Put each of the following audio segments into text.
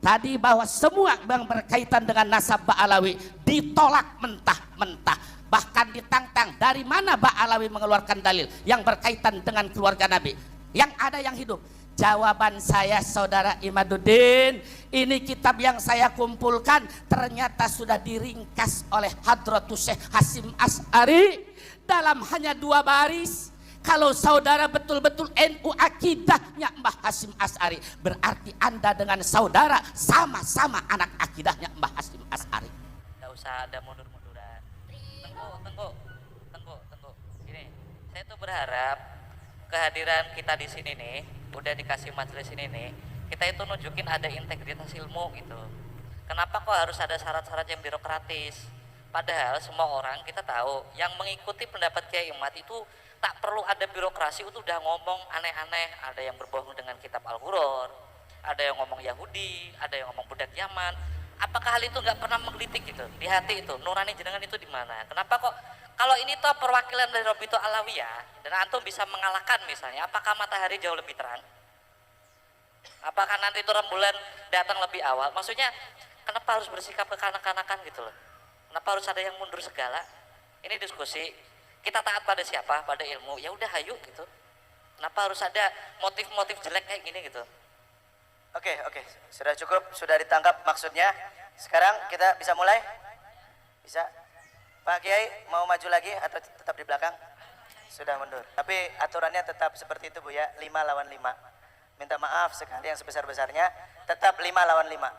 tadi bahwa semua yang berkaitan dengan nasab Ba'alawi ditolak mentah-mentah, bahkan ditantang. Dari mana Ba'alawi mengeluarkan dalil yang berkaitan dengan keluarga Nabi? Yang ada yang hidup. Jawaban saya, saudara Imaduddin, ini kitab yang saya kumpulkan ternyata sudah diringkas oleh Hadratus Syekh Hasyim Asy'ari dalam hanya 2 baris. Kalau saudara betul-betul NU akidahnya Mbah Hasyim Asy'ari, berarti anda dengan saudara sama-sama anak akidahnya Mbah Hasyim Asy'ari. Tidak usah ada mundur-munduran. Tengku. Gini, saya tuh berharap kehadiran kita di sini nih, udah dikasih majelis ini nih, kita itu nunjukin ada integritas ilmu gitu. Kenapa kok harus ada syarat-syarat yang birokratis? Padahal semua orang kita tahu yang mengikuti pendapat Kiai Imad itu tak perlu ada birokrasi, itu udah ngomong aneh-aneh. Ada yang berbohong dengan kitab Al-Ghuror, ada yang ngomong Yahudi, ada yang ngomong budak Yaman. Apakah hal itu nggak pernah menggelitik gitu di hati itu? Nurani jenengan itu di mana? Kenapa kok kalau ini toh perwakilan dari Robito Alawiyah dan antum bisa mengalahkan misalnya, apakah matahari jauh lebih terang? Apakah nanti itu rembulan datang lebih awal? Maksudnya kenapa harus bersikap kekanak-kanakan gitu loh? Kenapa harus ada yang mundur segala? Ini diskusi. Kita taat pada siapa? Pada ilmu. Ya udah hayu gitu. Kenapa harus ada motif-motif jelek kayak gini gitu? Oke, sudah cukup, sudah ditangkap maksudnya. Sekarang kita bisa mulai? Bisa? Pak Kiai mau maju lagi atau tetap di belakang? Sudah mundur. Tapi aturannya tetap seperti itu Bu ya, 5 lawan 5. Minta maaf sekali yang sebesar-besarnya, tetap 5 lawan 5.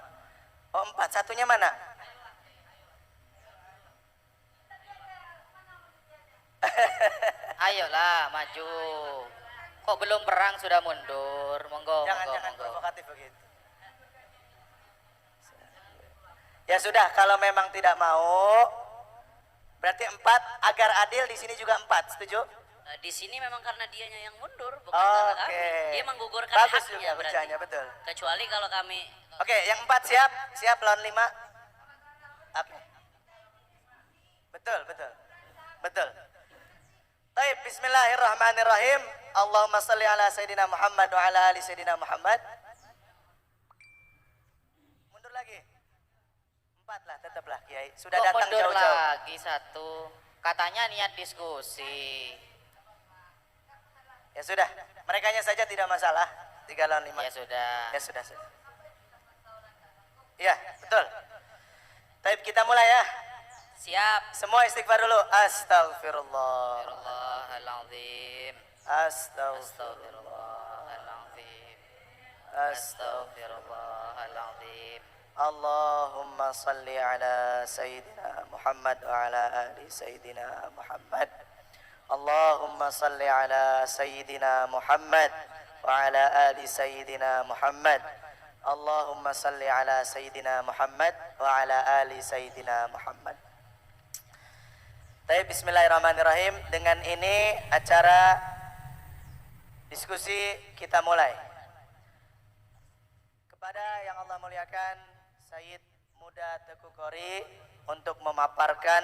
Oh 4, satunya mana? Ayolah maju. Kok belum perang sudah mundur? Monggo. Jangan provokatif begitu. Ya sudah, kalau memang tidak mau, berarti 4 agar adil. Di sini juga 4, setuju? Nah, di sini memang karena dianya yang mundur, bukan karena kami. Dia menggugurkan bagus haknya juga berarti. bacanya, betul. Kecuali kalau kami. Oke, yang 4 siap lawan 5. Oke. Betul. Baik, bismillahirrahmanirrahim. Allahumma salli ala Sayyidina Muhammad wa ala ali Sayyidina Muhammad. Mundur lagi. 4 lah, tetaplah Kiai. Sudah Kok datang mundur jauh-jauh. lagi 1. Katanya niat diskusi. Ya sudah, merekanya saja tidak masalah. 3 lawan 5. Ya sudah. Ya sudah. Iya, betul. Baik, kita mulai ya. Siap. Semua istighfar dulu. Astagfirullah. Astagfirullahaladzim. Astagfirullahaladzim. Astagfirullahaladzim. Allahumma salli ala Sayyidina Muhammad wa ala ali Sayyidina Muhammad. Allahumma salli ala Sayyidina Muhammad wa ala ali Sayyidina Muhammad. Allahumma salli ala Sayyidina Muhammad wa ala ali Sayyidina Muhammad. Baik, bismillahirrahmanirrahim. Dengan ini acara diskusi kita mulai. Kepada yang Allah muliakan, Sayyid Muda Teguh Qori untuk memaparkan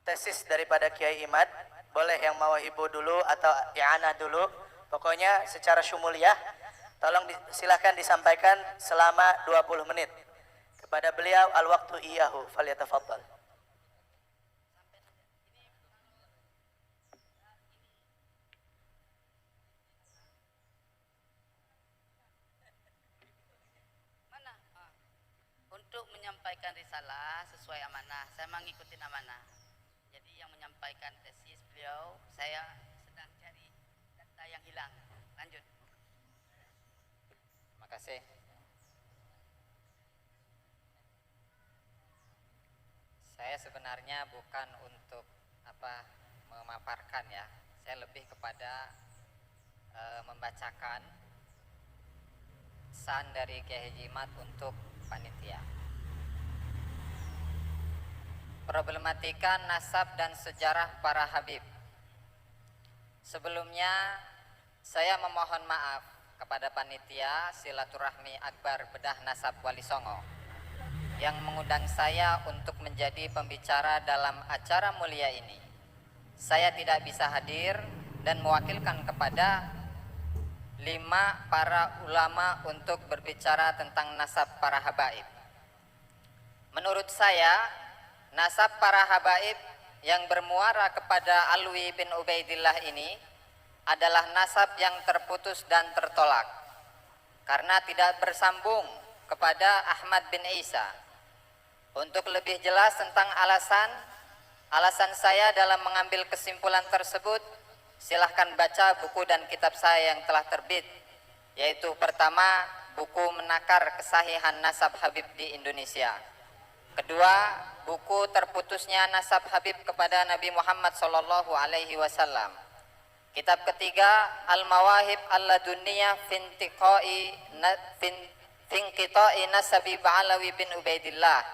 tesis daripada Kiai Imad. Boleh yang mau ibu dulu atau i'anah dulu. Pokoknya secara syumuliyah. Tolong silahkan disampaikan selama 20 menit. Kepada beliau al-waqtu iyahu falyatafaddal. Untuk menyampaikan risalah sesuai amanah, saya mengikuti amanah. Jadi yang menyampaikan tesis beliau, saya sedang cari data yang hilang. Lanjut. Terima kasih. Saya sebenarnya bukan untuk memaparkan ya. Saya lebih kepada membacakan pesan dari Kiai Haji Imad untuk panitia. Problematika nasab dan sejarah para habib. Sebelumnya saya memohon maaf kepada panitia silaturahmi akbar bedah nasab Wali Songo yang mengundang saya untuk menjadi pembicara dalam acara mulia ini. Saya tidak bisa hadir dan mewakilkan kepada 5 para ulama untuk berbicara tentang nasab para habaib. Menurut saya, nasab para habaib yang bermuara kepada Alwi bin Ubaidillah ini adalah nasab yang terputus dan tertolak karena tidak bersambung kepada Ahmad bin Isa. Untuk lebih jelas tentang alasan saya dalam mengambil kesimpulan tersebut, silahkan baca buku dan kitab saya yang telah terbit, yaitu pertama, buku Menakar Kesahihan Nasab Habib di Indonesia. Kedua, buku Terputusnya Nasab Habib kepada Nabi Muhammad SAW. Kitab ketiga, Al-Mawahib Al-Laduniyah Finqita'i Nasabi Ba'alawi bin Ubaidillah.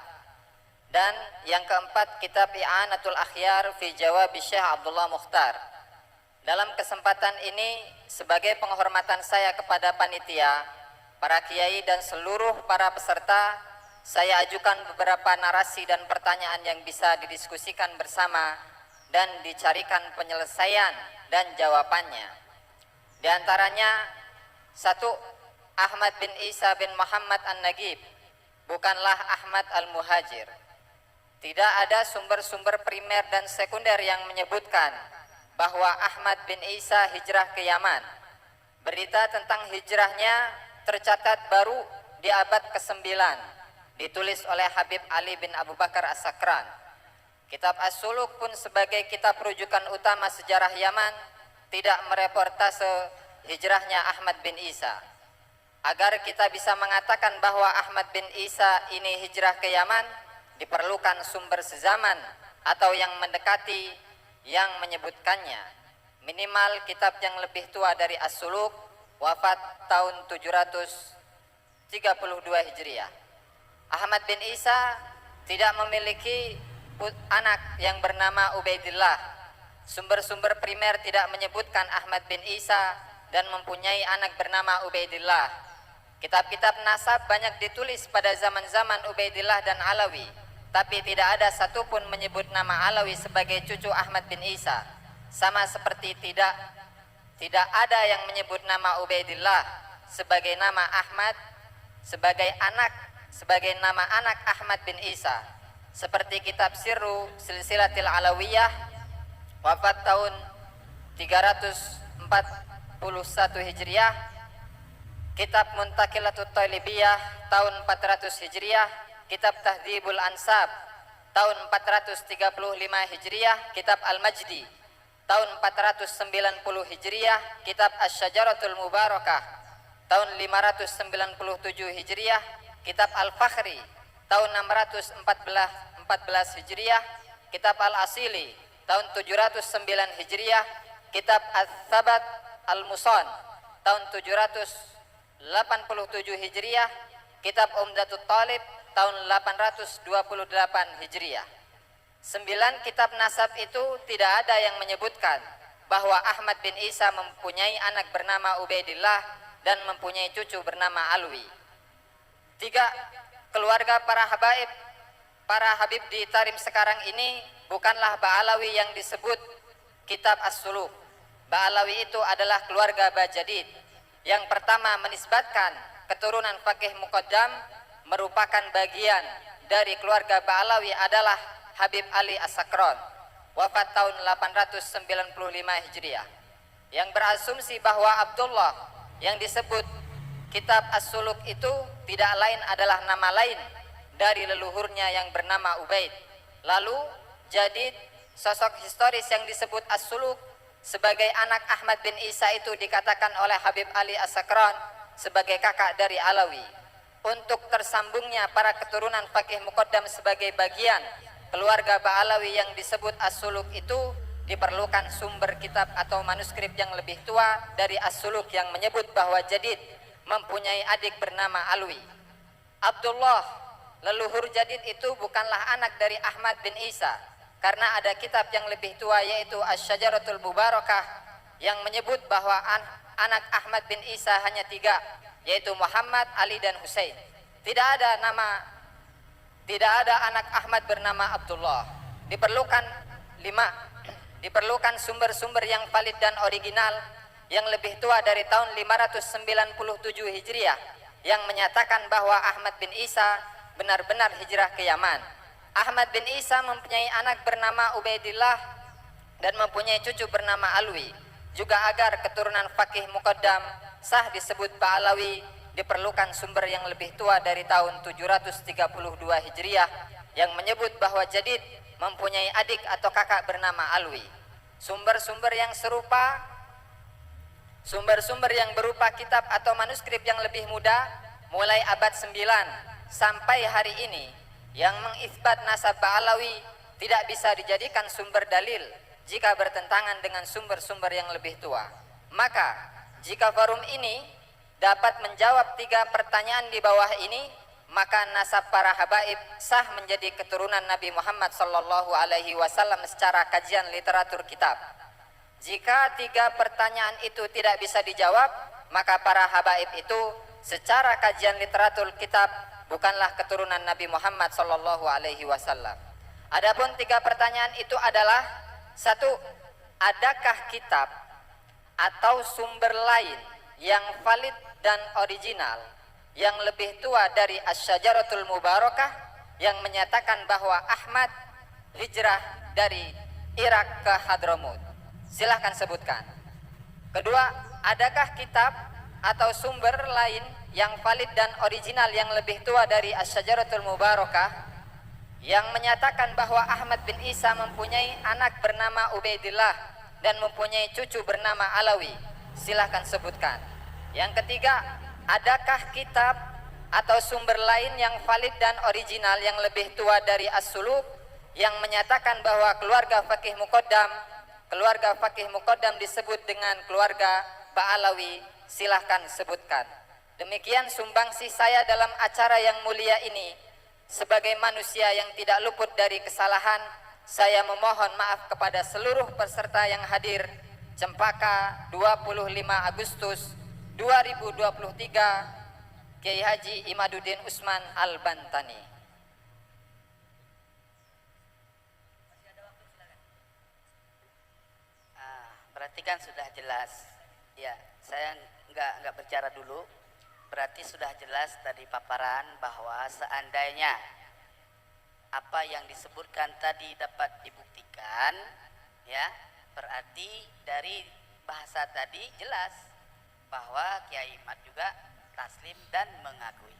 Dan yang keempat, kitab I'anatul Akhyar fi Jawabi Syekh Abdullah Mukhtar. Dalam kesempatan ini, sebagai penghormatan saya kepada panitia, para kiai dan seluruh para peserta, saya ajukan beberapa narasi dan pertanyaan yang bisa didiskusikan bersama dan dicarikan penyelesaian dan jawabannya. Di antaranya, 1. Ahmad bin Isa bin Muhammad An-Nagib bukanlah Ahmad Al-Muhajir. Tidak ada sumber-sumber primer dan sekunder yang menyebutkan bahwa Ahmad bin Isa hijrah ke Yaman. Berita tentang hijrahnya tercatat baru di abad ke-9, ditulis oleh Habib Ali bin Abu Bakar As-Sakran. Kitab As-Suluk pun sebagai kitab rujukan utama sejarah Yaman tidak mereportase hijrahnya Ahmad bin Isa. Agar kita bisa mengatakan bahwa Ahmad bin Isa ini hijrah ke Yaman, diperlukan sumber sezaman atau yang mendekati yang menyebutkannya. Minimal kitab yang lebih tua dari As-Suluk, wafat tahun 732 Hijriah. Ahmad bin Isa tidak memiliki anak yang bernama Ubaidillah. Sumber-sumber primer tidak menyebutkan Ahmad bin Isa dan mempunyai anak bernama Ubaidillah. Kitab-kitab nasab banyak ditulis pada zaman-zaman Ubaidillah dan Alawi, tapi tidak ada satupun menyebut nama Alawi sebagai cucu Ahmad bin Isa. Sama seperti tidak ada yang menyebut nama Ubaidillah sebagai nama Ahmad sebagai nama anak Ahmad bin Isa. Seperti kitab Sirru Silsilatil Alawiyah, wafat tahun 341 Hijriah, kitab Muntaqilatut Talibiyah tahun 400 Hijriah, kitab Tahdzibul Ansab tahun 435 Hijriah, kitab Al-Majdi tahun 490 Hijriah, kitab Asy-Syajaratul Mubarakah tahun 597 Hijriah, kitab Al-Fakhri tahun 614 Hijriah, kitab Al-Asili tahun 709 Hijriah, kitab Al-Thabat Al-Musan tahun 787 Hijriah, kitab Umdatut Talib tahun 828 Hijriah. 9 kitab nasab itu tidak ada yang menyebutkan bahwa Ahmad bin Isa mempunyai anak bernama Ubaidillah dan mempunyai cucu bernama Alwi. 3. Keluarga para Habib di Tarim sekarang ini bukanlah Ba'alawi yang disebut kitab As-Suluk. Ba'alawi itu adalah keluarga Bajadid. Yang pertama menisbatkan keturunan Faqih Muqaddam merupakan bagian dari keluarga Ba'alawi adalah Habib Ali As-Sakran, wafat tahun 895 Hijriah, yang berasumsi bahwa Abdullah yang disebut kitab As-Suluk itu tidak lain adalah nama lain dari leluhurnya yang bernama Ubaid. Lalu Jadid, sosok historis yang disebut As-Suluk sebagai anak Ahmad bin Isa itu dikatakan oleh Habib Ali As-Sakran sebagai kakak dari Alawi. Untuk tersambungnya para keturunan Faqih Muqaddam sebagai bagian keluarga Ba'alawi yang disebut As-Suluk itu diperlukan sumber kitab atau manuskrip yang lebih tua dari As-Suluk yang menyebut bahwa Jadid mempunyai adik bernama Alwi. Abdullah, leluhur Jadid itu bukanlah anak dari Ahmad bin Isa, karena ada kitab yang lebih tua yaitu Asy-Syajaratul Mubarakah yang menyebut bahwa anak Ahmad bin Isa hanya 3, yaitu Muhammad, Ali, dan Husain. Tidak ada anak Ahmad bernama Abdullah. Diperlukan 5. Diperlukan sumber-sumber yang valid dan original yang lebih tua dari tahun 597 Hijriah yang menyatakan bahwa Ahmad bin Isa benar-benar hijrah ke Yaman. Ahmad bin Isa mempunyai anak bernama Ubaidillah dan mempunyai cucu bernama Alwi. Juga agar keturunan Fakih Muqaddam sah disebut Ba'alawi, diperlukan sumber yang lebih tua dari tahun 732 Hijriah yang menyebut bahwa Jadid mempunyai adik atau kakak bernama Alwi. Sumber-sumber yang berupa kitab atau manuskrip yang lebih muda mulai abad 9 sampai hari ini yang mengisbat nasab Ba'alawi tidak bisa dijadikan sumber dalil jika bertentangan dengan sumber-sumber yang lebih tua. Maka jika forum ini dapat menjawab 3 pertanyaan di bawah ini, maka nasab para habaib sah menjadi keturunan Nabi Muhammad SAW secara kajian literatur kitab. Jika 3 pertanyaan itu tidak bisa dijawab, maka para habaib itu secara kajian literatur kitab bukanlah keturunan Nabi Muhammad SAW. Adapun 3 pertanyaan itu adalah: 1. Adakah kitab atau sumber lain yang valid dan original yang lebih tua dari Asy-Syajaratul Mubarakah yang menyatakan bahwa Ahmad hijrah dari Irak ke Hadramut? Silahkan sebutkan. Kedua, adakah kitab atau sumber lain yang valid dan original yang lebih tua dari Asy-Syajaratul Mubarakah yang menyatakan bahwa Ahmad bin Isa mempunyai anak bernama Ubaidillah dan mempunyai cucu bernama Alawi? Silahkan sebutkan. Yang ketiga, adakah kitab atau sumber lain yang valid dan original yang lebih tua dari As-Sulub yang menyatakan bahwa keluarga Fakih Muqaddam disebut dengan keluarga Ba'alawi? Silahkan sebutkan. Demikian sumbangsih saya dalam acara yang mulia ini. Sebagai manusia yang tidak luput dari kesalahan, saya memohon maaf kepada seluruh peserta yang hadir. Cempaka 25 Agustus 2023, Kiai Haji Imaduddin Usman Al-Bantani. Berarti kan sudah jelas. Ya, saya nggak bicara dulu. Berarti sudah jelas tadi paparan bahwa seandainya apa yang disebutkan tadi dapat dibuktikan, ya, berarti dari bahasa tadi jelas bahwa Kiai Imad juga taslim dan mengakui.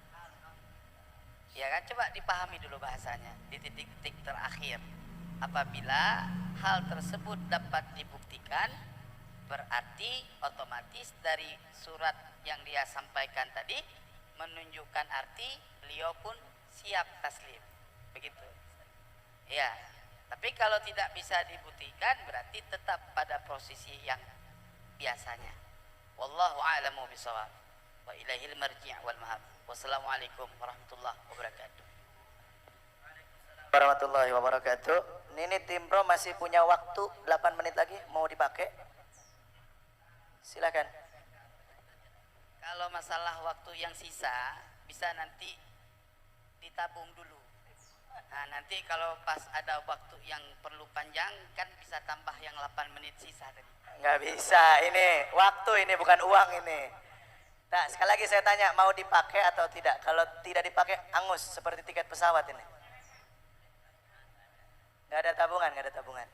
Ya kan, coba dipahami dulu bahasanya di titik-titik terakhir. Apabila hal tersebut dapat dibuktikan, berarti otomatis dari surat yang dia sampaikan tadi menunjukkan arti beliau pun siap taslim, begitu ya. Tapi kalau tidak bisa dibuktikan, berarti tetap pada posisi yang biasanya. Wallahu a'lamu bishawab wa ilaihil marji' wal ma'ab. Wassalamualaikum warahmatullahi wabarakatuh. Warahmatullahi wabarakatuh. Ini tim pro masih punya waktu 8 menit lagi, mau dipakai? Silakan. Kalau masalah waktu yang sisa bisa nanti ditabung dulu. Nah, nanti kalau pas ada waktu yang perlu panjang kan bisa tambah yang 8 menit sisa tadi. Nggak bisa, ini waktu, ini bukan uang ini. Nah, sekali lagi saya tanya, mau dipakai atau tidak? Kalau tidak dipakai, angus seperti tiket pesawat ini. Nggak ada tabungan, nggak ada tabungan.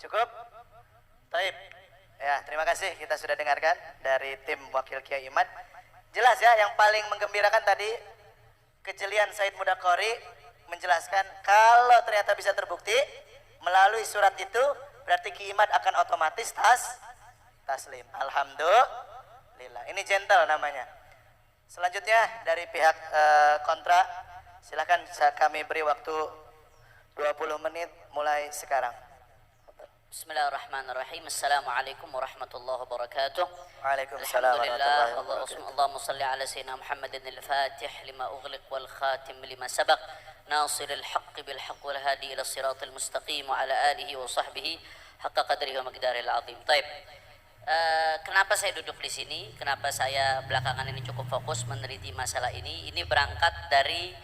Cukup? Taib. Ya, terima kasih, kita sudah dengarkan dari tim Wakil Kiai Imad. Jelas ya, yang paling menggembirakan tadi kejelian Said Mudakori menjelaskan kalau ternyata bisa terbukti melalui surat itu, berarti Ki Imad akan otomatis taslim. Alhamdulillah. Ini gentle namanya. Selanjutnya dari pihak kontra, silakan kami beri waktu 20 menit mulai sekarang. Bismillahirrahmanirrahim. Assalamualaikum warahmatullahi wabarakatuh. Waalaikumsalam warahmatullahi wabarakatuh. Allahumma salli ala sayyidina Muhammadin al-Fatih lima ughliq wal khatim lima sabaq nasiril haqqi bil haqq wal hadi ila siratal mustaqim wa ala alihi wa sahbihi haqqa qadrihi wa miqdaril azim. Baik. Kenapa saya duduk di sini? Kenapa saya belakangan ini cukup fokus meneliti masalah ini? Ini berangkat dari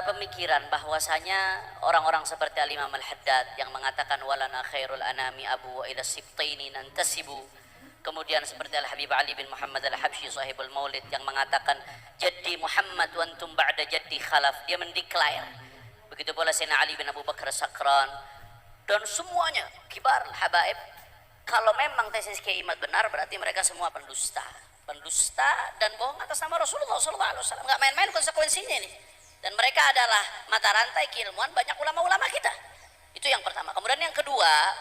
pemikiran bahwasanya orang-orang seperti Al-Imam Al-Haddad yang mengatakan walana khairul anami abu wa ila sibtaini nantasibu, kemudian seperti Al-Habib Ali bin Muhammad Al-Habsyi sahibul Maulid yang mengatakan jaddi Muhammad wa antum ba'da jaddi khalaf, dia mendeklar. Begitu pula Sayyidina Ali bin Abu Bakar Sakran dan semuanya kibar habaib. Kalau memang tesis Kiai Imad benar, berarti mereka semua pendusta dan bohong atas nama Rasulullah SAW. Nggak main-main konsekuensinya nih. Dan mereka adalah mata rantai keilmuan banyak ulama-ulama kita. Itu yang pertama. Kemudian yang kedua,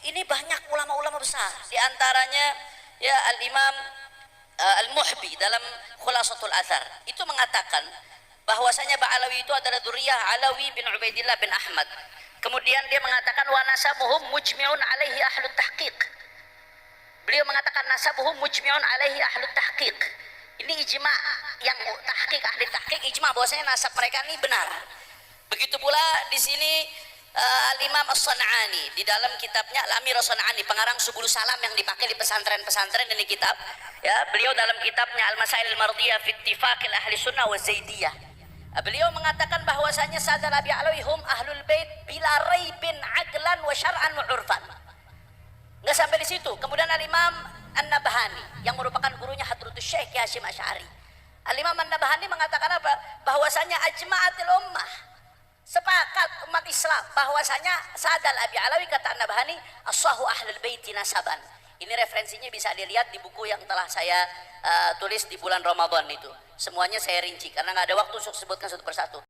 ini banyak ulama-ulama besar. Di antaranya ya Al-Imam Al-Muhbi dalam Khulasatul Athar itu mengatakan bahwasanya Ba'alawi itu adalah dzurriyyah Alawi bin Ubaidillah bin Ahmad. Kemudian dia mengatakan wa nasabuhum mujmi'un alaihi ahlut tahqiq. Beliau mengatakan nasabuhum mujmi'un alaihi ahlut tahqiq. Ini ijma yang tahqiq, ahli tahqiq ijma bahwasanya nasab mereka ini benar. Begitu pula di sini Al-Imam As-San'ani di dalam kitabnya Al-Amir As-San'ani, pengarang Subul Salam yang dipakai di pesantren-pesantren ini kitab. Ya, beliau dalam kitabnya Al-Masail Al-Mardiyah fi Ittifaqil Ahli Sunnah wa Zaidiyah. Beliau mengatakan bahwasanya sadar Abi Alawi hum ahlul bait bila raibin aqlan wa syar'an wa urfan. Enggak sampai di situ. Kemudian Al-Imam An-Nabhani yang merupakan gurunya Hadratus Syekh Hasyim Asy'ari. Al-Imam An-Nabhani mengatakan apa? Bahwasanya ajma'atil ummah, sepakat umat Islam bahwasanya sadal Abi Alawi kata An-Nabhani as-sahu ahlul baiti nasaban. Ini referensinya bisa dilihat di buku yang telah saya tulis di bulan Ramadan itu. Semuanya saya rinci karena nggak ada waktu untuk sebutkan satu persatu.